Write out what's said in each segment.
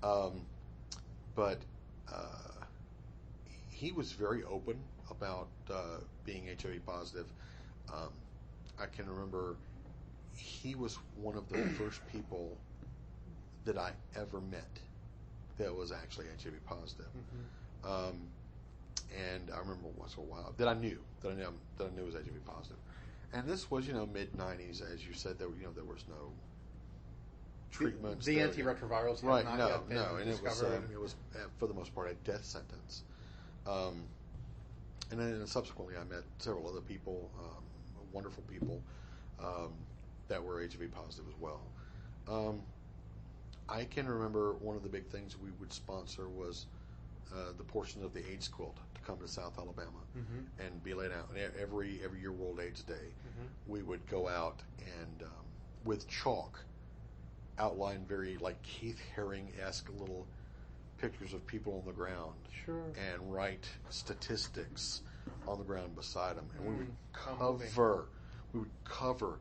But he was very open about being HIV positive. I can remember he was one of the first people that I ever met that was actually HIV positive. And I remember once in a while that I knew was HIV positive. And this was, mid '90s, as you said. There was no treatments. The antiretrovirals had right? Not No, yet been no, and discovered. it was for the most part a death sentence. And then subsequently, I met several other people, wonderful people, that were HIV positive as well. I can remember one of the big things we would sponsor was the portion of the AIDS quilt to come to South Alabama and be laid out. And every year, World AIDS Day, we would go out and with chalk outline very like Keith Haring-esque little pictures of people on the ground, and write statistics on the ground beside them, and we would cover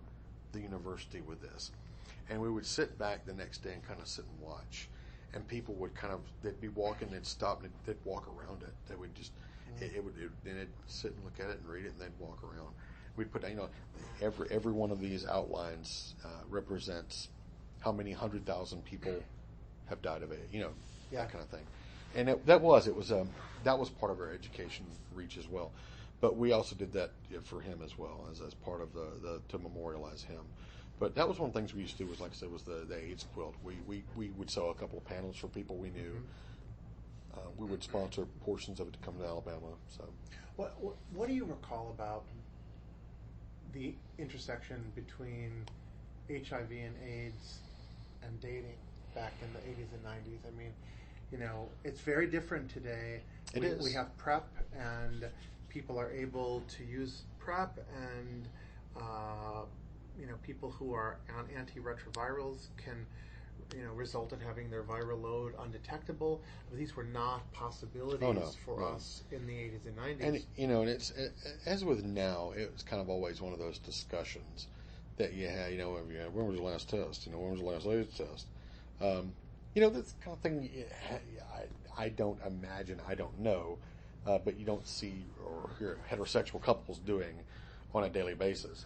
the university with this, and we would sit back the next day and kind of sit and watch, and people would they'd be walking, they'd stop, and they'd walk around it. They would just then they'd sit and look at it and read it, and they'd walk around. We'd put every one of these outlines represents how many 100,000 people have died of AIDS, that kind of thing. And that was part of our education reach as well. But we also did that for him as well, as part of to memorialize him. But that was one of the things we used to do, was, like I said, was the AIDS quilt. We would sew a couple of panels for people we knew. We would sponsor portions of it to come to Alabama. So, what do you recall about the intersection between HIV and AIDS and dating back in the 80s and 90s? I mean, it's very different today. It is. We have PrEP, and people are able to use PrEP, and people who are on antiretrovirals can, result in having their viral load undetectable. But these were not possibilities for us in the 80s and 90s. And and it's as with now, it's kind of always one of those discussions that you had. When was the last test? When was the last AIDS test? This kind of thing, I don't imagine, I don't know, but you don't see or hear heterosexual couples doing on a daily basis.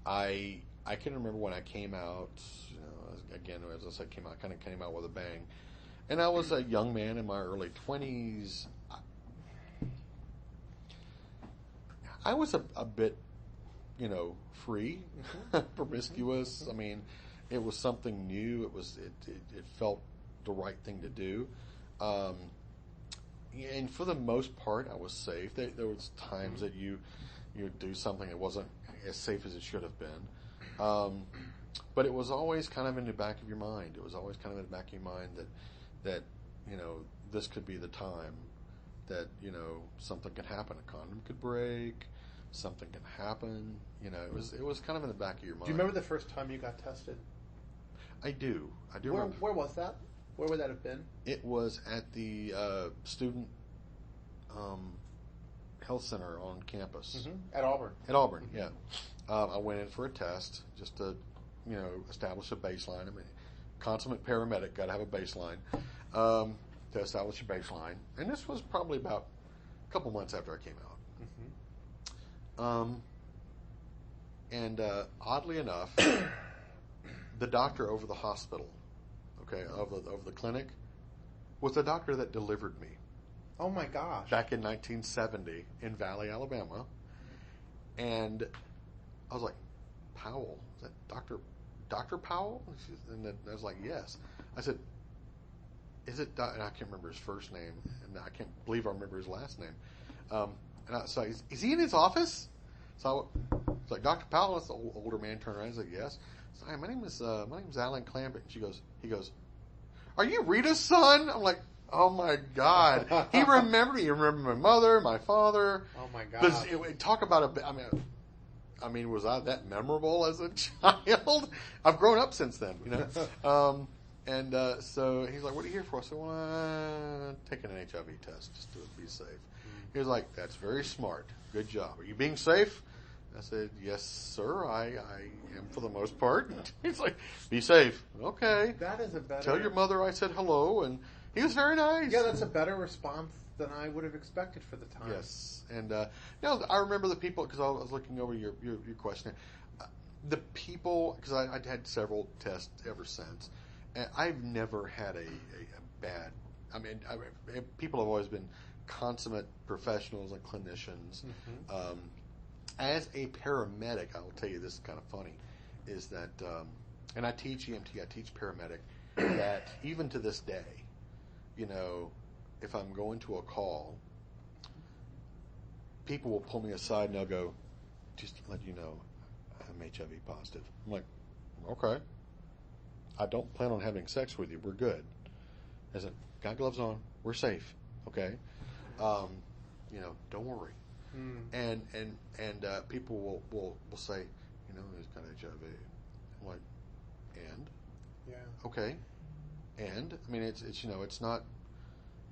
I can remember when I came out, again, as I said, came out with a bang. And I was a young man in my early 20s. I was a bit, free, promiscuous. I mean, it was something new. It felt the right thing to do. And for the most part, I was safe. There was times that you do something that wasn't as safe as it should have been. But it was always kind of in the back of your mind. It was always kind of in the back of your mind that this could be the time that, something could happen. A condom could break. Something can happen. It was kind of in the back of your mind. Do you remember the first time you got tested? I do. Remember. Where was that? Where would that have been? It was at the student health center on campus. At Auburn. At Auburn, yeah. I went in for a test just to, establish a baseline. I mean, consummate paramedic, got to have a baseline to establish a baseline. And this was probably about a couple months after I came out. And oddly enough, the doctor over the hospital, over the clinic, was the doctor that delivered me. Oh my gosh! Back in 1970 in Valley, Alabama, and I was like, Powell, is that Dr. Powell? And I was like, yes. I said, is it? And I can't remember his first name, and I can't believe I remember his last name. And I said, is he in his office? So it's like, Dr. Powell. That's the older man turned around and said, yes. So, hi, my name is Alan Clampett. He goes, are you Rita's son? I'm like, oh my God. He remembered me. He remembered my mother, my father. Oh my God. Talk about I mean, was I that memorable as a child? I've grown up since then, So he's like, what are you here for? I said, well, I'm taking an HIV test just to be safe. He was like, that's very smart. Good job. Are you being safe? I said, yes, sir, I am for the most part. He's like, be safe. Okay. That is a better... Tell your mother I said hello, and he was very nice. Yeah, that's a better response than I would have expected for the time. Yes. And, I remember the people, because I was looking over your question. The people, because I'd had several tests ever since, and I've never had a bad, people have always been consummate professionals and clinicians. Mm-hmm. As a paramedic, I will tell you this is kind of funny, is that, and I teach EMT, I teach paramedic, that even to this day, if I'm going to a call, people will pull me aside and they'll go, just to let you know, I'm HIV positive. I'm like, okay. I don't plan on having sex with you. We're good. I said, got gloves on. We're safe. Okay. Don't worry. And people will say, he's got HIV. I'm like, and? Yeah. Okay. And it's not.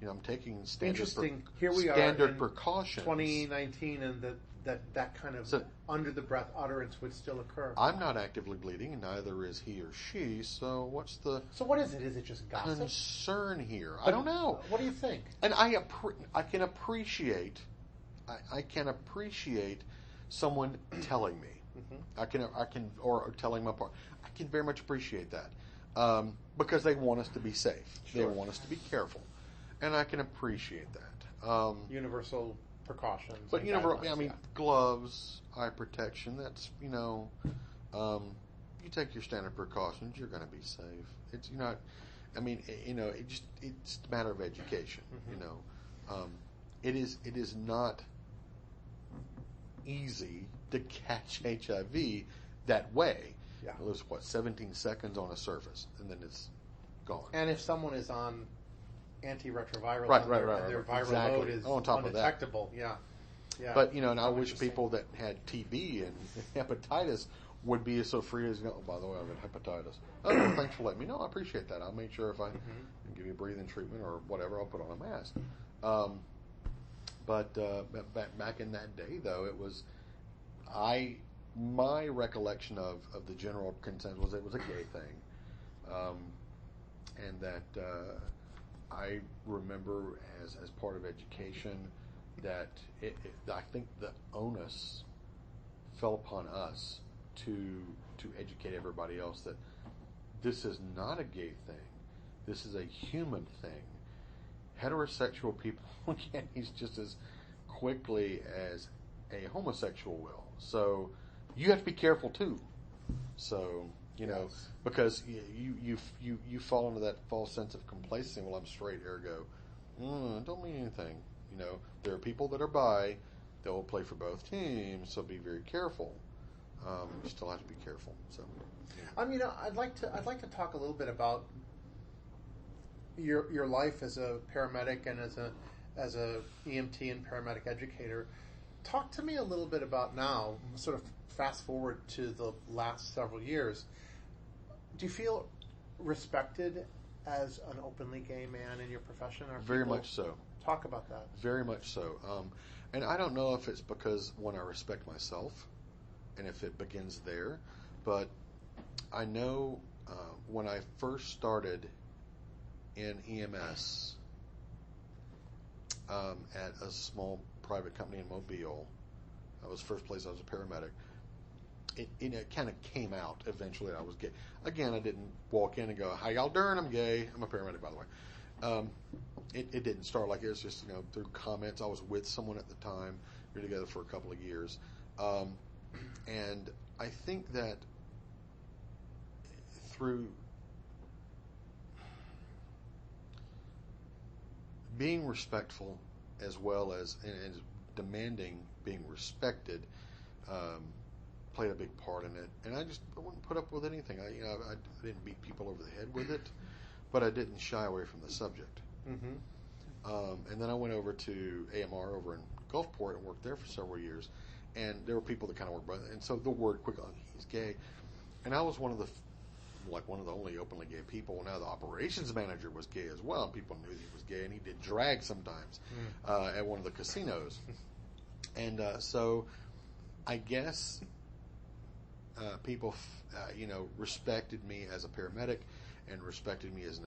I'm taking standard. Interesting. Here we standard are in precautions. 2019, and that kind of under the breath utterance would still occur. I'm not actively bleeding, and neither is he or she. So what's the? So what is it? Is it just gossip? Concern here? I don't know. What do you think? And I can appreciate. I can appreciate someone telling me. Mm-hmm. I can or telling my part. I can very much appreciate that because they want us to be safe. Sure. They want us to be careful, and I can appreciate that. Universal precautions. But gloves, eye protection. That's you take your standard precautions. You're going to be safe. It's it's a matter of education. Mm-hmm. It is not easy to catch HIV that way. Yeah. There's 17 seconds on a surface, and then it's gone. And if someone is on antiretrovirals, right, and their viral load is on top undetectable, of that. Yeah. But and I wish people that had TB and hepatitis would be so free as oh, by the way, I've got hepatitis. Oh, well, thanks for letting me know. I appreciate that. I'll make sure if I can give you a breathing treatment or whatever, I'll put on a mask. But back in that day, though, it was my recollection of the general consensus was it was a gay thing, and that I remember as part of education that I think the onus fell upon us to educate everybody else that this is not a gay thing, this is a human thing. Heterosexual people can't use just as quickly as a homosexual will. So you have to be careful too. So because you fall into that false sense of complacency. Well, I'm straight, ergo, don't mean anything. There are people that are bi that will play for both teams. So be very careful. You still have to be careful. So, I'd like to talk a little bit about your life as a paramedic and as a EMT and paramedic educator. Talk to me a little bit about now, sort of fast forward to the last several years. Do you feel respected as an openly gay man in your profession? Very much so. Talk about that. Very much so. And I don't know if it's because, one, I respect myself, and if it begins there, but I know when I first started in EMS at a small private company in Mobile. That was the first place I was a paramedic. It kind of came out eventually I was gay. Again, I didn't walk in and go, "How y'all doing? I'm gay." I'm a paramedic, by the way. It didn't start like it. It was just through comments. I was with someone at the time. We were together for a couple of years, and I think that through being respectful as well as and demanding being respected played a big part in it. And I wouldn't put up with anything. I didn't beat people over the head with it, but I didn't shy away from the subject. Mm-hmm. And then I went over to AMR over in Gulfport and worked there for several years. And there were people that kind of worked by it. And so the word quickly, he's gay. And I was one of the only openly gay people. Now the operations manager was gay as well. And people knew he was gay, and he did drag sometimes at one of the casinos. And so I guess people, respected me as a paramedic and respected me as an